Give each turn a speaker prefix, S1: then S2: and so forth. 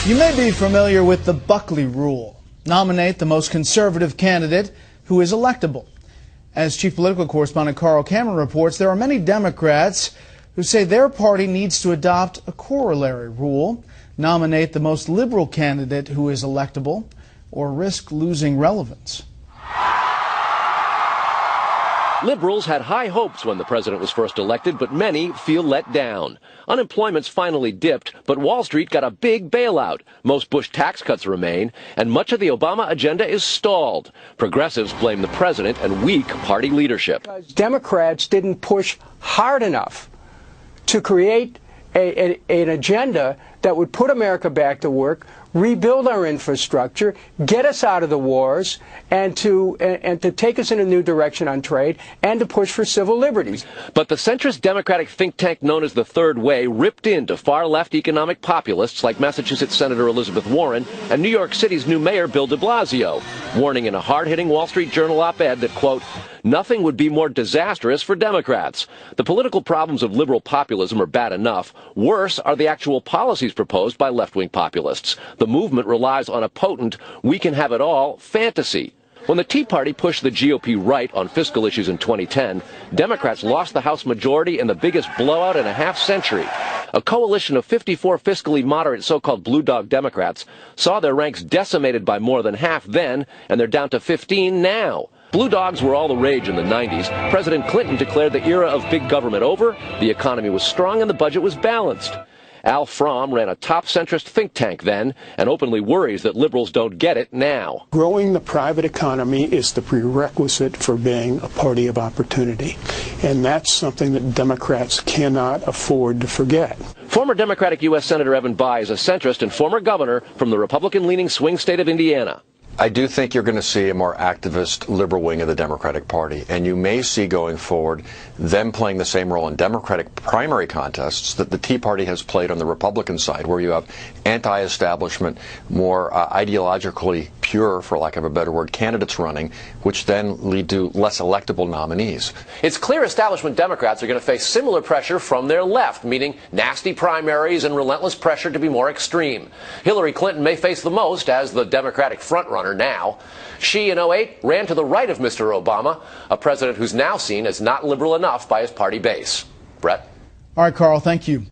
S1: You may be familiar with the Buckley rule. Nominate the most conservative candidate who is electable. As chief political correspondent Carl Cameron reports, there are many Democrats who say their party needs to adopt a corollary rule, nominate the most liberal candidate who is electable, or risk losing relevance.
S2: Liberals had high hopes when the president was first elected, but many feel let down. Unemployment's finally dipped, but Wall Street got a big bailout. Most Bush tax cuts remain, and much of the Obama agenda is stalled. Progressives blame the president and weak party leadership.
S3: Democrats didn't push hard enough to create an agenda that would put America back to work, rebuild our infrastructure, get us out of the wars, and to take us in a new direction on trade, and to push for civil liberties.
S2: But the centrist Democratic think tank known as the Third Way ripped into far-left economic populists like Massachusetts Senator Elizabeth Warren and New York City's new mayor Bill de Blasio, warning in a hard-hitting Wall Street Journal op-ed that, quote, nothing would be more disastrous for Democrats. The political problems of liberal populism are bad enough. Worse are the actual policies proposed by left-wing populists. The movement relies on a potent, we can have it all fantasy. When the Tea Party pushed the GOP right on fiscal issues in 2010, Democrats lost the House majority in the biggest blowout in a half-century. A coalition of 54 fiscally moderate so-called blue dog Democrats saw their ranks decimated by more than half then, and they're down to 15 now. Blue dogs were all the rage in the 90s. President Clinton declared the era of big government over, the economy was strong, and the budget was balanced. Al Fromm ran a top centrist think tank then and openly worries that liberals don't get it now.
S4: Growing the private economy is the prerequisite for being a party of opportunity, and that's something that Democrats cannot afford to forget.
S2: Former Democratic U.S. Senator Evan Bayh is a centrist and former governor from the Republican-leaning swing state of Indiana.
S5: I do think you're going to see a more activist liberal wing of the Democratic Party, and you may see going forward them playing the same role in Democratic primary contests that the Tea Party has played on the Republican side, where you have anti-establishment, more ideologically pure, for lack of a better word, candidates running, which then lead to less electable nominees.
S2: It's clear establishment Democrats are going to face similar pressure from their left, meaning nasty primaries and relentless pressure to be more extreme. Hillary Clinton may face the most as the Democratic frontrunner now. She, in 2008, ran to the right of Mr. Obama, a president who's now seen as not liberal enough by his party base. Brett?
S1: All right, Carl, thank you.